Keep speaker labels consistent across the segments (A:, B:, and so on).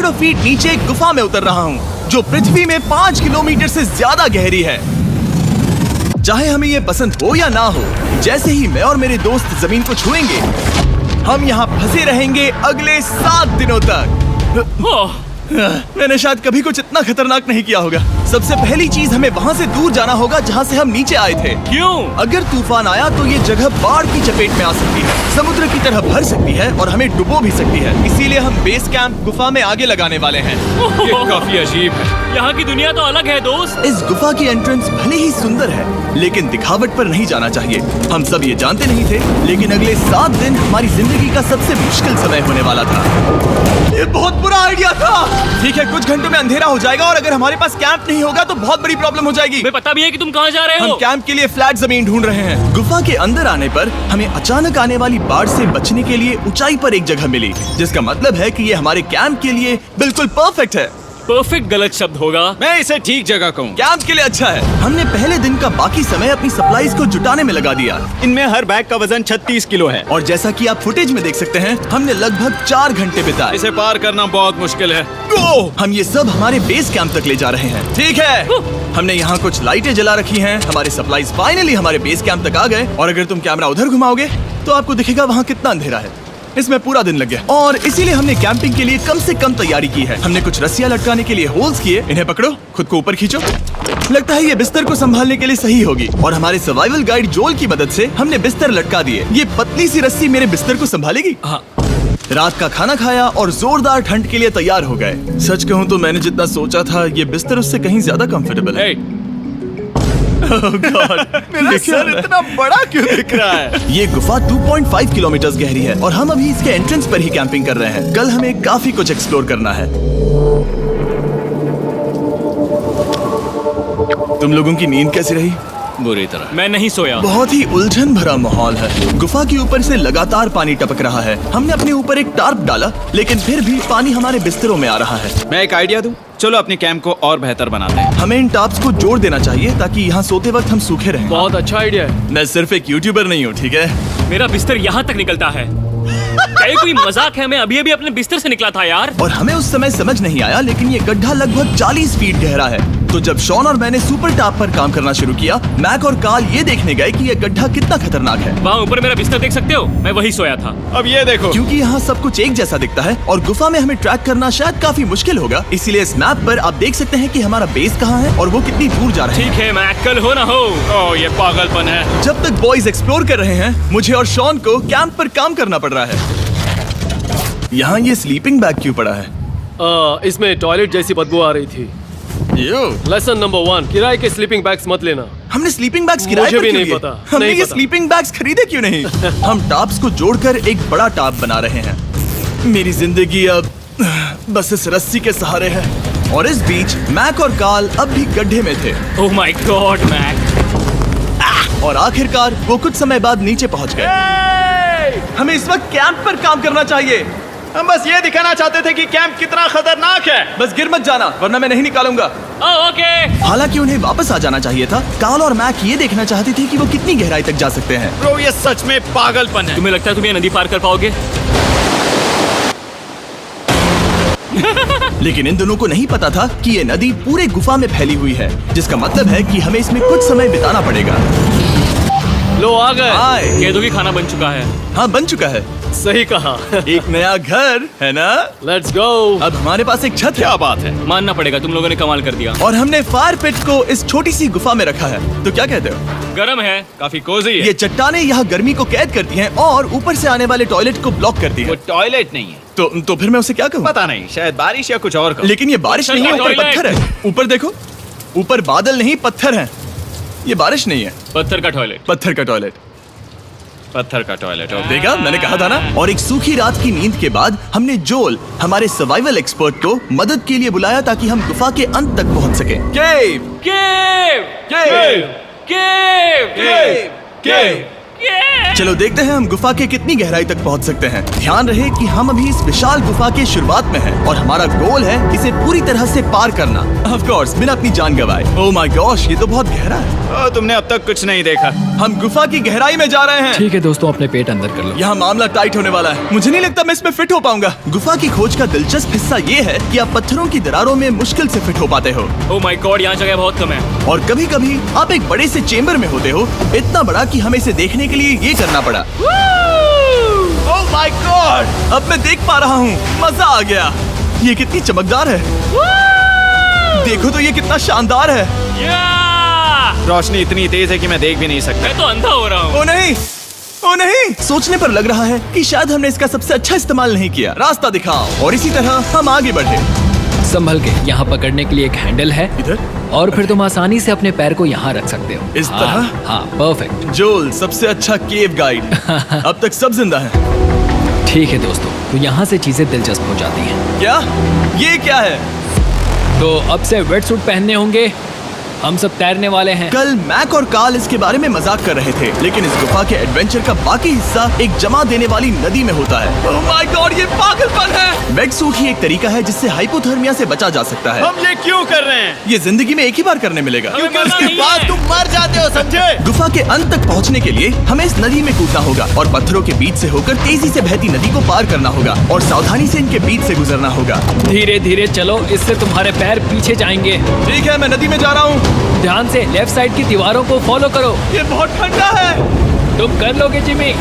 A: सैकड़ों फीट नीचे एक गुफा में उतर रहा हूँ जो पृथ्वी में 5 किलोमीटर से ज्यादा गहरी है। चाहे हमें ये पसंद हो या ना हो, जैसे ही मैं और मेरे दोस्त जमीन को छुएंगे, हम यहाँ फंसे रहेंगे अगले 7 दिनों तक। मैंने शायद कभी कुछ इतना खतरनाक नहीं किया होगा। सबसे पहली चीज, हमें वहाँ से दूर जाना होगा जहाँ से हम नीचे आए थे।
B: क्यों?
A: अगर तूफान आया तो ये जगह बाढ़ की चपेट में आ सकती है, समुद्र की तरह भर सकती है और हमें डुबो भी सकती है। इसीलिए हम बेस कैंप गुफा में आगे लगाने वाले हैं।
B: ये काफी अजीब है। यहाँ की दुनिया तो अलग है दोस्त।
A: इस गुफा की एंट्रेंस भले ही सुंदर है, लेकिन दिखावट पर नहीं जाना चाहिए। हम सब ये जानते नहीं थे, लेकिन अगले 7 दिन हमारी जिंदगी का सबसे मुश्किल समय होने वाला था। ये बहुत बुरा आइडिया था। ठीक है, कुछ घंटों में अंधेरा हो जाएगा और अगर हमारे पास कैंप नहीं होगा तो बहुत बड़ी प्रॉब्लम हो जाएगी।
B: हमें पता भी है कि तुम कहाँ जा रहे हो।
A: हम कैंप के लिए फ्लैट जमीन ढूंढ रहे हैं। गुफा के अंदर आने पर हमें अचानक आने वाली बाढ़ से बचने के लिए ऊंचाई पर एक जगह मिली, जिसका मतलब है कि ये हमारे कैंप के लिए बिल्कुल परफेक्ट है।
B: परफेक्ट गलत शब्द होगा।
C: मैं इसे ठीक जगह कहूँ।
A: कैंप के लिए अच्छा है। हमने पहले दिन का बाकी समय अपनी सप्लाईज को जुटाने में लगा दिया।
C: इनमें हर बैग का वजन 36 किलो है
A: और जैसा कि आप फुटेज में देख सकते हैं, हमने लगभग 4 घंटे बिताए।
C: इसे पार करना बहुत मुश्किल है।
A: हम ये सब हमारे बेस कैंप तक ले जा रहे हैं। ठीक है, हमने यहाँ कुछ लाइटें जला रखी हैं। हमारे सप्लाईज फाइनली हमारे बेस कैंप तक आ गए और अगर तुम कैमरा उधर घुमाओगे तो आपको दिखेगा वहाँ कितना अंधेरा है। इसमें पूरा दिन लग गया और इसीलिए हमने कैंपिंग के लिए कम से कम तैयारी की है। हमने कुछ रस्सियां लटकाने के लिए होल्स किए। इन्हें पकड़ो, खुद को ऊपर खींचो। लगता है ये बिस्तर को संभालने के लिए सही होगी और हमारे सर्वाइवल गाइड जोल की मदद से हमने बिस्तर लटका दिए। ये पतली सी रस्सी मेरे बिस्तर को संभालेगी।
B: हाँ।
A: रात का खाना खाया और जोरदार ठंड के लिए तैयार हो गए। सच कहूँ तो मैंने जितना सोचा था, ये बिस्तर उससे कहीं ज्यादा कंफर्टेबल है। Oh God, मेरा सर इतना बड़ा क्यों दिख रहा है? ये गुफा 2.5 किलोमीटर गहरी है और हम अभी इसके एंट्रेंस पर ही कैंपिंग कर रहे हैं। कल हमें काफी कुछ एक्सप्लोर करना है। तुम लोगों की नींद कैसी रही?
C: बुरी तरह।
B: मैं नहीं सोया।
A: बहुत ही उलझन भरा माहौल है। गुफा के ऊपर से लगातार पानी टपक रहा है। हमने अपने ऊपर एक टार्प डाला, लेकिन फिर भी पानी हमारे बिस्तरों में आ रहा है।
C: मैं एक आइडिया दूं? चलो अपने कैंप को और बेहतर बनाते हैं।
A: हमें इन टार्प्स को जोड़ देना चाहिए ताकि यहाँ सोते वक्त हम सूखे रहें।
B: बहुत अच्छा आइडिया है।
A: मैं सिर्फ एक यूट्यूबर नहीं हूँ, ठीक है?
B: मेरा बिस्तर यहाँ तक निकलता है। क्या ये कोई मजाक है? मैं अभी अभी अपने बिस्तर से निकला था यार।
A: और हमें उस समय समझ नहीं आया, लेकिन ये गड्ढा लगभग 40 फीट गहरा है। तो जब शॉन और मैंने सुपर टाप पर काम करना शुरू किया, मैक और कार्ल ये देखने गए कि ये गड्ढा कितना खतरनाक है।
B: वहाँ ऊपर मेरा बिस्तर देख सकते हो? मैं वही सोया था।
C: अब ये देखो,
A: क्योंकि यहाँ सब कुछ एक जैसा दिखता है और गुफा में हमें ट्रैक करना शायद काफी मुश्किल होगा, इसीलिए इस मैप पर आप देख सकते हैं कि हमारा बेस कहाँ है और वो कितनी दूर जा रहा है।
B: ठीक है, मैं कल हो ना हो।
C: ओह ये पागलपन है।
A: जब तक बॉयज एक्सप्लोर कर रहे हैं, मुझे और शॉन को कैंप पर काम करना पड़ रहा है। यहाँ ये स्लीपिंग बैग क्यों पड़ा है?
D: इसमें टॉयलेट जैसी बदबू आ रही थी। लेसन नंबर 1, किराए के स्लीपिंग बैग्स मत लेना।
A: हमने स्लीपिंग बैग्स किराए
D: मुझे
A: पर
D: भी
A: क्यों
D: नहीं
A: लिए?
D: पता,
A: हमने
D: नहीं
A: ये
D: पता।
A: स्लीपिंग बैग्स खरीदे क्यों नहीं? हम टाप्स को जोड़कर एक बड़ा टाप बना रहे हैं। मेरी जिंदगी अब बस इस रस्सी के सहारे है। और इस बीच मैक और कार्ल अब भी गड्ढे में थे।
B: Oh my god Mac.
A: और आखिरकार वो कुछ समय बाद नीचे पहुंच गए। हमें इस वक्त कैंप पर काम करना चाहिए।
C: हम बस ये दिखाना चाहते थे कि कैंप कितना खतरनाक है।
A: बस गिर मत जाना, वरना मैं नहीं निकालूंगा।
B: ओके।
A: हालांकि उन्हें वापस आ जाना चाहिए था। कार्ल और मैक ये देखना चाहते थे कि वो कितनी गहराई तक जा सकते हैं।
C: ब्रो ये सच में पागलपन है।
B: तुम्हें लगता है तुम ये नदी पार कर पाओगे?
A: लेकिन इन दोनों को नहीं पता था कि ये नदी पूरे गुफा में फैली हुई है, जिसका मतलब है कि हमें इसमें कुछ समय बिताना पड़ेगा।
D: लो आ गए।
A: हाय।
B: केदू की खाना बन चुका है।
A: हाँ, बन चुका है।
D: सही कहा।
A: एक नया घर है ना?
D: Let's go.
A: अब हमारे पास एक छत है।
C: क्या बात है।
B: मानना पड़ेगा, तुम लोगों ने कमाल कर दिया।
A: और हमने फायर पिट को इस छोटी सी गुफा में रखा है। तो क्या कहते हो?
B: गरम है।
C: काफी कोजी है।
A: ये चट्टानें यहाँ गर्मी को कैद करती हैं और ऊपर से आने वाले टॉयलेट को ब्लॉक करती
C: वो
A: हैं।
C: टॉयलेट नहीं है।
A: तो फिर मैं उसे क्या कहूँ?
C: पता नहीं, शायद बारिश या कुछ और कहूं।
A: लेकिन ये बारिश नहीं है, ऊपर
B: टॉयलेट।
A: पत्थर है। ऊपर देखो, ऊपर बादल नहीं पत्थर है। ये बारिश नहीं है,
B: पत्थर का टॉयलेट।
A: पत्थर का टॉयलेट।
C: पत्थर का टॉयलेट।
A: देखा, मैंने कहा था ना। और एक सूखी रात की नींद के बाद हमने जोल, हमारे सर्वाइवल एक्सपर्ट को मदद के लिए बुलाया ताकि हम गुफा के अंत तक पहुंच सकें। केव,
B: केव,
A: केव,
B: केव,
A: केव, केव।
B: केव।
A: चलो देखते हैं हम गुफा के कितनी गहराई तक पहुंच सकते हैं। ध्यान रहे कि हम अभी इस विशाल गुफा के शुरुआत में हैं और हमारा गोल है इसे पूरी तरह से पार करना। ऑफ कोर्स बिना अपनी जान गंवाए। ओह माय गॉश, ये तो बहुत गहरा है।
C: तुमने अब तक कुछ नहीं देखा।
A: हम गुफा की गहराई में जा रहे हैं।
E: ठीक है दोस्तों, अपने पेट अंदर कर लो।
A: यहाँ मामला टाइट होने वाला है। मुझे नहीं लगता मैं इसमें फिट हो पाऊंगा। गुफा की खोज का दिलचस्प हिस्सा ये है कि आप पत्थरों की दरारों में मुश्किल से फिट हो पाते हो
B: ओह माय गॉड, यहाँ जगह बहुत कम है।
A: और कभी कभी आप एक बड़े से चेम्बर में होते हो, इतना बड़ा कि हमें इसे देखने के लिए ये करना पड़ा।
C: ओह माय गॉड,
A: अब मैं देख पा रहा हूँ, मजा आ गया। ये कितनी चमकदार है। देखो तो ये कितना शानदार है।
C: रोशनी इतनी तेज है कि मैं देख भी नहीं सकता।
B: मैं तो अंधा हो रहा हूँ।
A: ओ नहीं, ओ नहीं, सोचने पर लग रहा है कि शायद हमने इसका सबसे अच्छा इस्तेमाल नहीं किया। रास्ता दिखाओ। और इसी तरह हम आगे बढ़े।
E: संभल के, यहाँ पकड़ने के लिए एक हैंडल है
A: इधर
E: और फिर तुम आसानी से अपने पैर को यहाँ रख सकते हो।
A: इस तरह?
E: हाँ, परफेक्ट।
A: जोल सबसे अच्छा केव गाइड। अब तक सब जिंदा हैं।
E: ठीक है दोस्तों, तो यहाँ से चीजें दिलचस्प हो जाती हैं।
A: क्या? ये क्या है?
E: तो अब से वेट सूट पहनने होंगे। हम सब तैरने वाले हैं।
A: कल मैक और कार्ल इसके बारे में मजाक कर रहे थे, लेकिन इस गुफा के एडवेंचर का बाकी हिस्सा एक जमा देने वाली नदी में होता है। ओह माय गॉड, ये पागलपन है। वेट सूट ही एक तरीका है जिससे हाइपोथर्मिया से बचा जा सकता है।
C: हम ये क्यों कर रहे हैं?
A: ये जिंदगी में एक ही बार करने मिलेगा।
C: क्योंकि उसके बाद तुम मर जाते हो, समझे?
A: गुफा के अंत तक पहुंचने के लिए हमें इस नदी में कूदना होगा और पत्थरों के बीच से होकर तेजी से बहती नदी को पार करना होगा और सावधानी से इनके बीच से गुजरना होगा।
E: धीरे धीरे चलो, इससे तुम्हारे पैर पीछे जाएंगे।
A: ठीक है, मैं नदी में जा रहा हूँ।
E: ध्यान से लेफ्ट साइड की दीवारों को फॉलो करो।
A: ये बहुत ठंडा है।
E: तुम कर लोगे जिमी।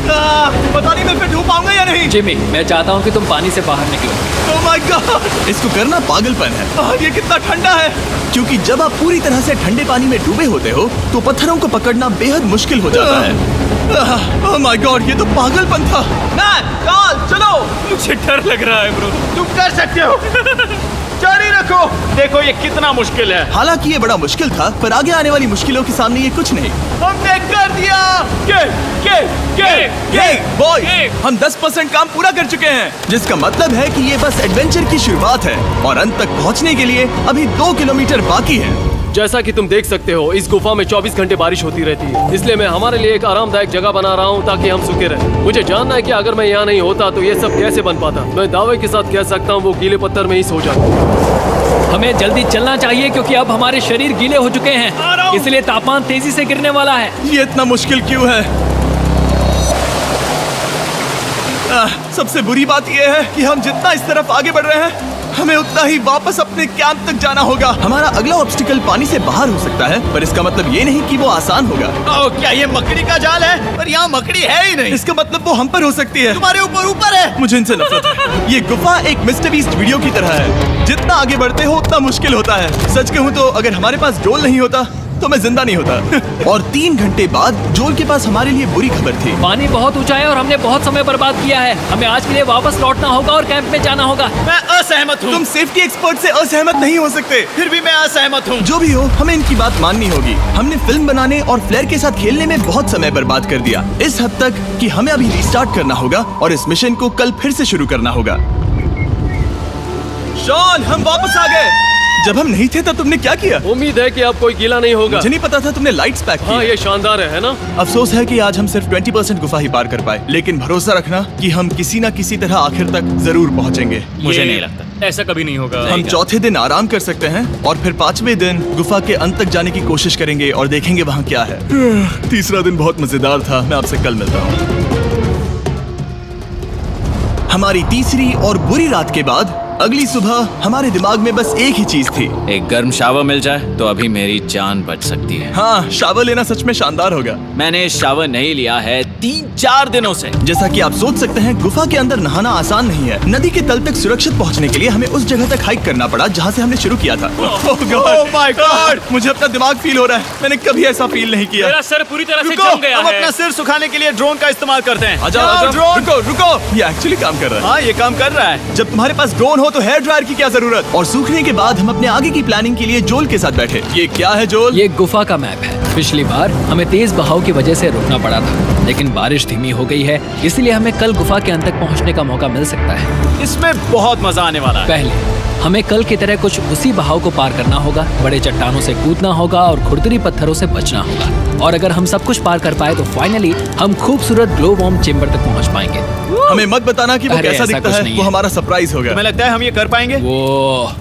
A: पता नहीं मैं फिट हो पाऊंगा या नहीं।
E: जिमी, मैं चाहता हूँ कि तुम पानी से बाहर निकलो।
A: ओह माय गॉड, इसको करना पागलपन है। ये कितना ठंडा है। क्योंकि जब आप पूरी तरह से ठंडे पानी में डूबे होते हो तो पत्थरों को पकड़ना बेहद मुश्किल हो जाता है। ओह माय गॉड, ये तो पागलपन था। कार्ल, चलो।
B: मुझे डर लग रहा है ब्रो।
C: तुम कर सकते हो। जारी रखो। देखो ये कितना मुश्किल है।
A: हालांकि ये बड़ा मुश्किल था, पर आगे आने वाली मुश्किलों के सामने ये कुछ नहीं।
C: हमने कर दिया।
A: बॉय, हम 10% काम पूरा कर चुके हैं, जिसका मतलब है कि ये बस एडवेंचर की शुरुआत है और अंत तक पहुंचने के लिए अभी 2 किलोमीटर बाकी है।
D: जैसा कि तुम देख सकते हो, इस गुफा में 24 घंटे बारिश होती रहती है। इसलिए मैं हमारे लिए एक आरामदायक जगह बना रहा हूँ ताकि हम सूखे रहें। मुझे जानना है कि अगर मैं यहाँ नहीं होता तो ये सब कैसे बन पाता। मैं दावे के साथ कह सकता हूँ वो गीले पत्थर में ही सो जाता।
E: हमें जल्दी चलना चाहिए क्योंकि अब हमारे शरीर गीले हो चुके हैं, इसलिए तापमान तेजी से गिरने वाला है।
A: ये इतना मुश्किल क्यों है? सबसे बुरी बात यह है कि हम जितना इस तरफ आगे बढ़ रहे हैं, हमें उतना ही वापस अपने कैंप तक जाना होगा। हमारा अगला ऑब्स्टिकल पानी से बाहर हो सकता है, पर इसका मतलब ये नहीं कि वो आसान होगा।
C: क्या ये मकड़ी का जाल है? पर यहाँ मकड़ी है ही नहीं।
A: इसका मतलब वो हम पर हो सकती है।
C: तुम्हारे ऊपर है।
A: मुझे इनसे नफरत है। ये गुफा एक मिस्टर बीस्ट वीडियो की तरह है। जितना आगे बढ़ते हो उतना मुश्किल होता है। सच कहूँ तो अगर हमारे पास जोल नहीं होता तो मैं जिंदा नहीं होता। और 3 घंटे बाद जोल के पास हमारे लिए बुरी खबर थी।
E: पानी बहुत ऊंचा है और हमने बहुत समय बर्बाद किया है। हमें आज के लिए वापस लौटना होगा और कैंप में जाना होगा।
C: मैं असहमत हूँ।
A: तुम सेफ्टी एक्सपर्ट से असहमत नहीं हो सकते।
C: फिर भी मैं असहमत हूँ।
A: जो भी हो, हमें इनकी बात माननी होगी। हमने फिल्म बनाने और फ्लेयर के साथ खेलने में बहुत समय बर्बाद कर दिया, इस हद तक कि हमें अभी रिस्टार्ट करना होगा और इस मिशन को कल फिर से शुरू करना होगा। शॉन, हम वापस आ गए। जब हम नहीं थे तब तुमने क्या किया?
D: उम्मीद है कि अब कोई गीला नहीं होगा।
A: मुझे नहीं पता था तुमने लाइट्स पैक की।
D: हाँ, ये शानदार है ना?
A: अफसोस है कि आज हम सिर्फ 20% गुफा ही पार कर पाए, लेकिन भरोसा रखना कि हम किसी न किसी तरह आखिर तक जरूर पहुंचेंगे।
B: मुझे नहीं लगता ऐसा कभी नहीं होगा।
A: हम चौथे दिन आराम कर सकते हैं और फिर 5वें दिन गुफा के अंत तक जाने की कोशिश करेंगे और देखेंगे वहाँ क्या है। तीसरा दिन बहुत मजेदार था। मैं आपसे कल मिलता हूँ। हमारी तीसरी और बुरी रात के बाद अगली सुबह हमारे दिमाग में बस एक ही चीज थी।
F: एक गर्म शावर मिल जाए तो अभी मेरी जान बच सकती है।
A: हाँ, शावर लेना सच में शानदार होगा।
F: मैंने शावर नहीं लिया है 3-4 दिनों से।
A: जैसा कि आप सोच सकते हैं, गुफा के अंदर नहाना आसान नहीं है। नदी के तल तक सुरक्षित पहुंचने के लिए हमें उस जगह तक हाइक करना पड़ा जहां से हमने शुरू किया था।
C: Oh my God!
A: मुझे अपना दिमाग फील हो रहा है। मैंने कभी ऐसा फील नहीं किया।
B: मेरा सर पूरी तरह से
C: रुको,
B: जम गया
C: हम
B: है।
C: अपना सिर सुखाने के लिए ड्रोन का इस्तेमाल करते हैं।
A: आजाओ,
C: ड्रोन।
A: रुको। ये एक्चुअली काम कर रहा है।
C: हाँ, ये काम कर रहा है।
A: जब तुम्हारे पास ड्रोन हो तो हेयर ड्रायर की क्या जरूरत। और सूखने के बाद हम अपने आगे की प्लानिंग के लिए जोल के साथ बैठे। ये क्या है जोल?
E: ये गुफा का मैप है। पिछली बार हमें तेज बहाव की वजह से रुकना पड़ा था, लेकिन बारिश धीमी हो गई है, इसलिए हमें कल गुफा के अंत तक पहुंचने का मौका मिल सकता है।
C: इसमें बहुत मजा आने वाला है।
E: पहले हमें कल की तरह कुछ उसी बहाव को पार करना होगा, बड़े चट्टानों से कूदना होगा और खुरदरी पत्थरों से बचना होगा। और अगर हम सब कुछ पार कर पाए तो फाइनली हम खूबसूरत ग्लो वार्म चेम्बर तक पहुंच पाएंगे।
A: हमें मत बताना कि वो
E: अरे,
A: कैसा
E: ऐसा
A: दिखता
E: कुछ
A: है,
E: नहीं
A: वो
E: है।
A: हमारा सरप्राइज होगा।
C: तुम्हें लगता है हम ये कर पाएंगे?
E: वो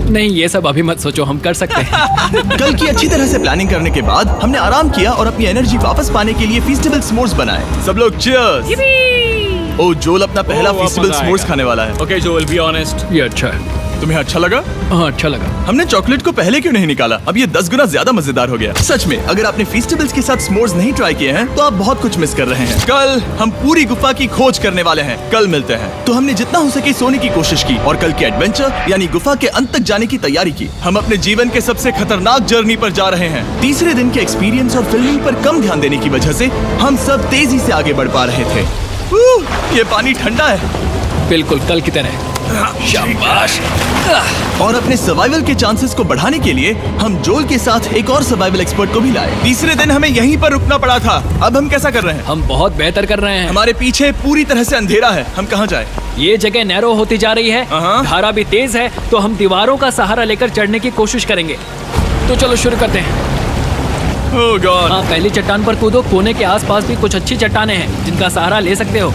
E: नहीं, ये सब अभी मत सोचो, हम कर सकते हैं।
A: कल की अच्छी तरह से प्लानिंग करने के बाद हमने आराम किया और अपनी एनर्जी वापस पाने के लिए फीस्टेबल स्मोर्स बनाए। सब लोग चीयर्स। ओ, जोल अपना पहला
B: अब
A: फीस्टेबल
B: मजा
A: स्मोर्स
B: आएगा।
A: खाने वाला है।
B: Okay Joel, be honest.
E: ये अच्छा है।
A: तुम्हें अच्छा लगा?
E: हाँ, अच्छा लगा।
A: हमने चॉकलेट को पहले क्यों नहीं निकाला? अब ये 10 गुना ज्यादा मजेदार हो गया। सच में, अगर आपने फीस्टेबल्स के साथ स्मोर्स नहीं ट्राई किए हैं तो आप बहुत कुछ मिस कर रहे हैं। कल हम पूरी गुफा की खोज करने वाले हैं। कल मिलते हैं। तो हमने जितना हो सके सोने की कोशिश की और कल के एडवेंचर यानी गुफा के अंत तक जाने की तैयारी की। हम अपने जीवन के सबसे खतरनाक जर्नी पर जा रहे हैं। तीसरे दिन के एक्सपीरियंस और फिल्मिंग पर कम ध्यान देने की वजह से हम सब तेजी से आगे बढ़ पा रहे थे। ये पानी ठंडा है।
E: बिल्कुल कल की तरह। शाबाश।
A: और अपने सर्वाइवल के चांसेस को बढ़ाने के लिए हम जोल के साथ एक और सर्वाइवल एक्सपर्ट को भी लाए। तीसरे दिन हमें यहीं पर रुकना पड़ा था। अब हम कैसा कर रहे हैं?
E: हम बहुत बेहतर कर रहे हैं।
A: हमारे पीछे पूरी तरह से अंधेरा है। हम कहाँ जाए?
E: ये जगह नैरो होती जा रही है,
A: हाँ।
E: धारा भी तेज है, तो हम दीवारों का सहारा लेकर चढ़ने की कोशिश करेंगे। तो चलो शुरू करते हैं।
A: ओह गॉड,
E: हाँ, पहली चट्टान पर कूदो। कोने के आसपास भी कुछ अच्छी चट्टानें हैं जिनका सहारा ले सकते हो।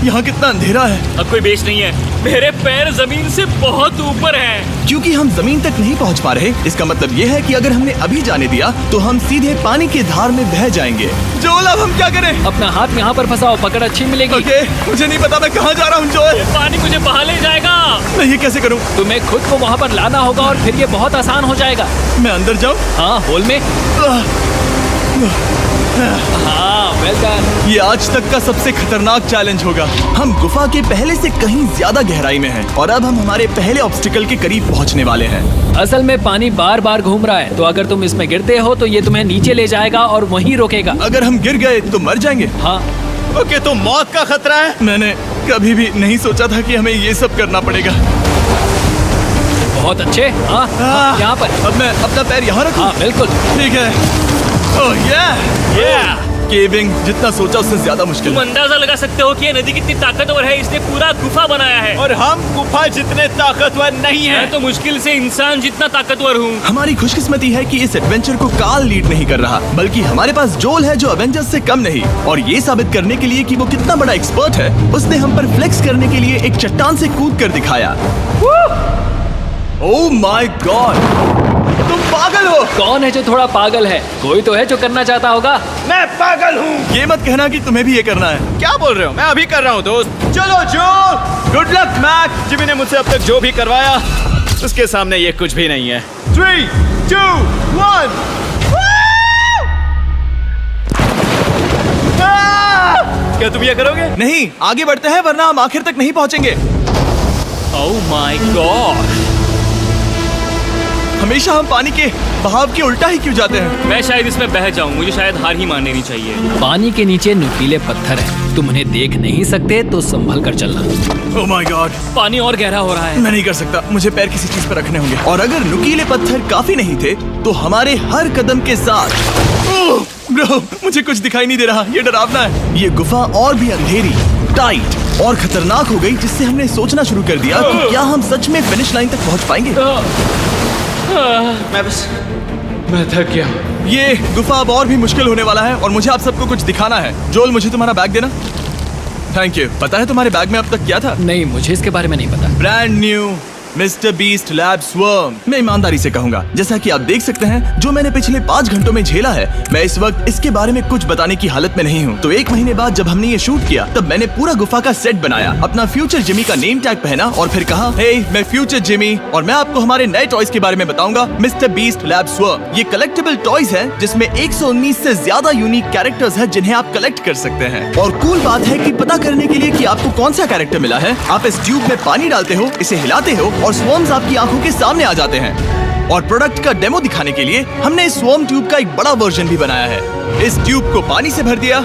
A: यहाँ कितना अंधेरा है।
B: अब कोई बेस नहीं है, मेरे पैर जमीन से बहुत ऊपर हैं।
A: क्योंकि हम जमीन तक नहीं पहुँच पा रहे, इसका मतलब ये है कि अगर हमने अभी जाने दिया तो हम सीधे पानी की धार में बह जाएंगे। जोल, अब हम क्या करें?
E: अपना हाथ यहाँ पर फंसाओ, पकड़ अच्छी मिलेगी।
A: ओके, मुझे नहीं पता मैं कहाँ जा रहा हूँ जोल।
B: पानी मुझे बहा ले जाएगा।
A: मैं ये कैसे करूँ?
E: तुम्हें खुद को वहाँ पर लाना होगा और फिर ये बहुत आसान हो जाएगा।
A: मैं अंदर जाऊँ?
E: हाँ, होल में। हाँ, वेल डन।
A: ये आज तक का सबसे खतरनाक चैलेंज होगा। हम गुफा के पहले से कहीं ज्यादा गहराई में हैं और अब हम हमारे पहले ऑब्स्टिकल के करीब पहुंचने वाले हैं।
E: असल में पानी बार बार घूम रहा है, तो अगर तुम इसमें गिरते हो तो ये तुम्हें नीचे ले जाएगा और वहीं रोकेगा।
A: अगर हम गिर गए तो मर जाएंगे।
E: हाँ,
C: ओके, तो मौत का खतरा है।
A: मैंने कभी भी नहीं सोचा था कि हमें ये सब करना पड़ेगा।
E: बहुत अच्छे। हाँ, यहाँ पर।
A: अब मैं अपना पैर यहाँ रखूं?
E: हाँ, बिल्कुल।
A: ठीक है। ओह केविंग जितना सोचा उससे ज्यादा मुश्किल
B: तुम
A: है।
B: अंदाजा लगा सकते हो कि ये नदी कितनी ताकतवर है। इसने पूरा गुफा बनाया है
C: और हम गुफा जितने ताकतवर नहीं है।
B: मैं तो मुश्किल से इंसान जितना ताकतवर हूँ।
A: हमारी खुशकिस्मती है कि इस एडवेंचर को काल लीड नहीं कर रहा, बल्कि हमारे पास जोल है जो अवेंजर्स से कम नहीं। और ये साबित करने के लिए कि वो कितना बड़ा एक्सपर्ट है, उसने हम पर फ्लेक्स करने के लिए एक चट्टान से कूद कर दिखाया। ओह माय गॉड, तुम पागल हो।
E: कौन है जो थोड़ा पागल है? कोई तो है जो करना चाहता होगा।
C: मैं पागल हूँ।
A: ये मत कहना कि तुम्हें भी ये करना है।
C: क्या बोल रहे हो? मैं अभी कर रहा हूँ दोस्त। चलो जो, गुड लक मैक। जिमी ने मुझसे अब तक जो भी करवाया उसके सामने ये कुछ भी नहीं है। 3, 2, 1। क्या तुम ये करोगे?
A: नहीं, आगे बढ़ते हैं वरना हम आखिर तक नहीं पहुंचेंगे।
B: ओह माय गॉड,
A: हमेशा हम पानी के बहाव के उल्टा ही क्यों जाते हैं?
B: मैं शायद इसमें बह जाऊं। मुझे शायद हार ही मान लेनी चाहिए।
E: पानी के नीचे नुकीले पत्थर हैं। तुम उन्हें देख नहीं सकते तो संभल कर चलना।
A: ओह माय गॉड,
B: पानी और गहरा हो रहा है।
A: मैं नहीं कर सकता। मुझे पैर किसी चीज पर रखने होंगे। और अगर नुकीले पत्थर काफी नहीं थे तो हमारे हर कदम के साथ ओह ब्रो, मुझे कुछ दिखाई नहीं दे रहा। ये डरावना है। ये गुफा और भी अंधेरी, टाइट और खतरनाक हो गई, जिससे हमने सोचना शुरू कर दिया कि क्या हम सच में फिनिश लाइन तक पहुंच पाएंगे।
C: मैं थक गया।
A: ये गुफा अब और भी मुश्किल होने वाला है और मुझे आप सबको कुछ दिखाना है। जोल, मुझे तुम्हारा बैग देना। Thank you. पता है तुम्हारे बैग में अब तक क्या था?
E: नहीं, मुझे इसके बारे में नहीं पता।
A: Brand new mister beast lab swarm. मैं ईमानदारी से कहूंगा, जैसा कि आप देख सकते हैं, जो मैंने पिछले 5 घंटों में झेला है, मैं इस वक्त इसके बारे में कुछ बताने की हालत में नहीं हूँ। तो 1 महीने बाद जब हमने ये शूट किया, तब मैंने पूरा गुफा का सेट बनाया, अपना फ्यूचर जिमी का नेम टैग पहना और फिर कहा, हे मैं फ्यूचर जिमी और मैं आपको हमारे नए टॉयज के बारे में बताऊंगा, मिस्टर बीस्ट लैब स्वर्म। ये कलेक्टेबल टॉयज हैं जिसमें 119 से ज्यादा यूनिक कैरेक्टर्स हैं जिन्हें आप कलेक्ट कर सकते हैं। और कूल बात है कि पता करने के लिए कि आपको कौन सा कैरेक्टर मिला है, आप इस ट्यूब में पानी डालते हो, इसे हिलाते हो और स्वर्म्स आपकी आंखों के सामने आ जाते हैं। और प्रोडक्ट का डेमो दिखाने के लिए हमने इस स्वर्म ट्यूब का एक बड़ा वर्जन भी बनाया है। इस ट्यूब को पानी से भर दिया।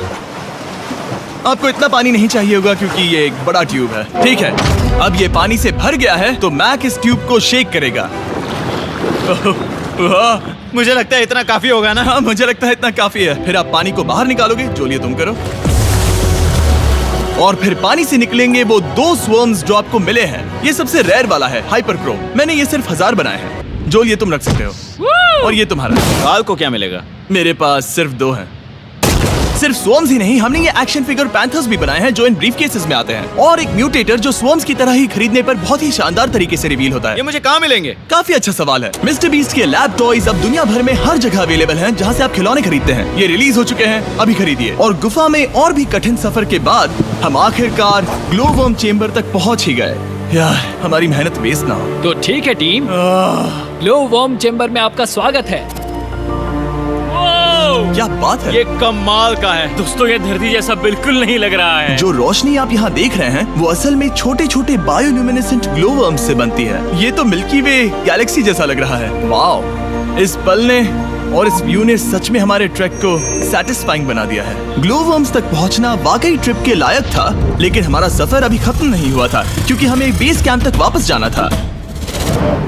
A: आपको इतना पानी नहीं चाहिए होगा क्योंकि ये एक बड़ा ट्यूब है। ठीक है, अब ये पानी से भर गया है तो मैक इस ट्यूब को शेक करेगा।
C: मुझे लगता है इतना काफी होगा ना?
A: हाँ, मुझे लगता है इतना काफी है। फिर आप पानी को बाहर निकालोगे। जो लिए तुम करो। और फिर पानी से निकलेंगे वो 2 स्वर्म्स जो आपको मिले हैं। ये सबसे रेयर वाला है, हाइपर क्रोम। मैंने ये सिर्फ 1000 बनाए हैं। जोल ये तुम रख सकते हो और ये तुम्हारा।
C: काल को क्या मिलेगा?
A: मेरे पास सिर्फ 2 हैं। सिर्फ स्वर्म्स ही नहीं, हमने ये एक्शन फिगर पैंथर्स भी बनाए हैं जो इन ब्रीफकेसेस में आते हैं, और एक म्यूटेटर जो स्वर्म्स की तरह ही खरीदने पर बहुत ही शानदार तरीके से रिवील होता है।
C: ये मुझे कहाँ मिलेंगे?
A: काफी अच्छा सवाल है। मिस्टर बीस्ट के लैब टॉयज अब दुनिया भर में हर जगह अवेलेबल हैं जहां से आप खिलौने खरीदते हैं। ये रिलीज हो चुके हैं, अभी खरीदिए। और गुफा में और भी कठिन सफर के बाद हम आखिरकार ग्लो वर्म चेम्बर तक पहुंच ही गए। यार हमारी मेहनत वेस्ट ना हो।
E: तो ठीक है टीम, ग्लो वर्म चेम्बर में आपका स्वागत है।
A: क्या बात है,
C: ये कमाल का है।
B: दोस्तों ये धरती जैसा बिल्कुल नहीं लग रहा है।
A: जो रोशनी आप यहाँ देख रहे हैं वो असल में छोटे छोटे बायोल्यूमिनेसेंट ग्लो वर्म्स से बनती है। ये तो मिल्की वे गैलेक्सी जैसा लग रहा है। वाओ, इस पल ने और इस व्यू ने सच में हमारे ट्रैक को सैटिस्फाइंग बना दिया है। ग्लो वर्म्स तक पहुंचना वाकई ट्रिप के लायक था, लेकिन हमारा सफर अभी खत्म नहीं हुआ था क्योंकि हमें बेस कैंप तक वापस जाना था।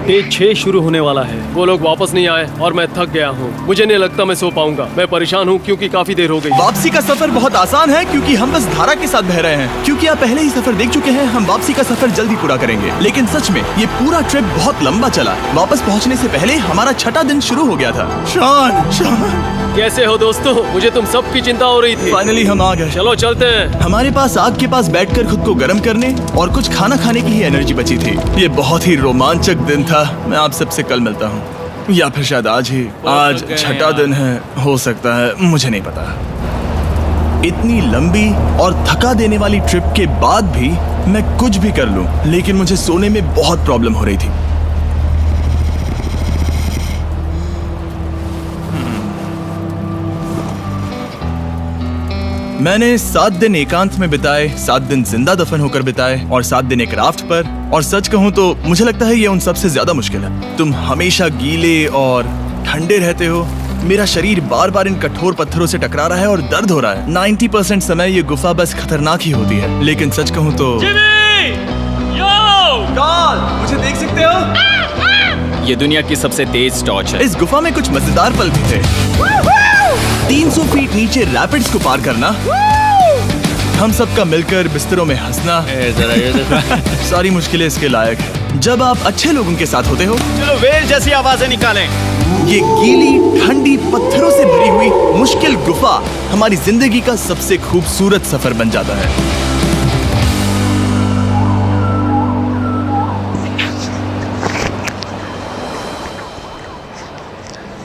D: डे 6 शुरू होने वाला है। वो लोग वापस नहीं आए और मैं थक गया हूँ। मुझे नहीं लगता मैं सो पाऊंगा। मैं परेशान हूँ क्योंकि काफी देर हो गई।
A: वापसी का सफर बहुत आसान है क्योंकि हम बस धारा के साथ बह रहे हैं। क्योंकि आप पहले ही सफर देख चुके हैं, हम वापसी का सफर जल्दी पूरा करेंगे। लेकिन सच में ये पूरा ट्रिप बहुत लंबा चला। वापस पहुंचने से पहले हमारा 6वां दिन शुरू हो गया था। शान
D: कैसे हो दोस्तों? मुझे तुम सब की चिंता हो रही थी।
A: फाइनली हम आ गए।
D: चलो चलते हैं।
A: हमारे पास आग के पास बैठकर खुद को गर्म करने और कुछ खाना खाने की ही एनर्जी बची थी। ये बहुत ही रोमांचक दिन था। मैं आप सबसे कल मिलता हूँ, या फिर शायद आज ही। आज 6वां दिन है, हो सकता है, मुझे नहीं पता। इतनी लंबी और थका देने वाली ट्रिप के बाद भी मैं कुछ भी कर लूं, लेकिन मुझे सोने में बहुत प्रॉब्लम हो रही थी। मैंने 7 दिन एकांत में बिताए, 7 दिन जिंदा दफन होकर बिताए और 7 दिन एक राफ्ट पर। और सच कहूं तो मुझे लगता है ये उन सबसे ज्यादा मुश्किल है। तुम हमेशा गीले और ठंडे रहते हो। मेरा शरीर बार बार इन कठोर पत्थरों से टकरा रहा है और दर्द हो रहा है। 90% समय ये गुफा बस खतरनाक ही होती है। लेकिन सच कहूं तो कार्ल, मुझे देख सकते हो?
C: ये दुनिया की सबसे तेज टॉर्च है।
A: इस गुफा में कुछ मजेदार पल भी थे। 300 फीट नीचे रैपिड्स को पार करना, हम सबका मिलकर बिस्तरों में हंसना, सारी मुश्किलें इसके लायक है जब आप अच्छे लोगों के साथ होते हो।
C: चलो वेल जैसी आवाजें निकालें।
A: ये गीली ठंडी पत्थरों से भरी हुई मुश्किल गुफा हमारी जिंदगी का सबसे खूबसूरत सफर बन जाता है।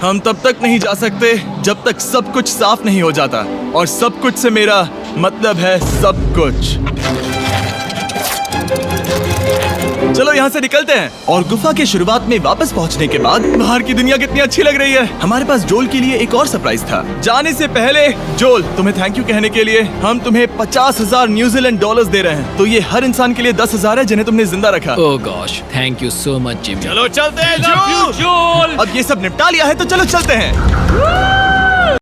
A: हम तब तक नहीं जा सकते जब तक सब कुछ साफ नहीं हो जाता, और सब कुछ से मेरा मतलब है सब कुछ। चलो यहाँ से निकलते हैं। और गुफा के शुरुआत में वापस पहुँचने के बाद बाहर की दुनिया कितनी अच्छी लग रही है। हमारे पास जोल के लिए एक और सरप्राइज था। जाने से पहले जोल, तुम्हें थैंक यू कहने के लिए हम तुम्हें 50,000 न्यूजीलैंड डॉलर्स दे रहे हैं। तो ये हर इंसान के लिए 10,000 है जिन्हें तुमने जिंदा रखा।
E: Oh gosh, thank you so much Jimmy.
C: चलो चलते हैं
B: Love you,
C: जोल।
B: Joel!
A: अब ये सब निपटा लिया है तो चलो चलते हैं।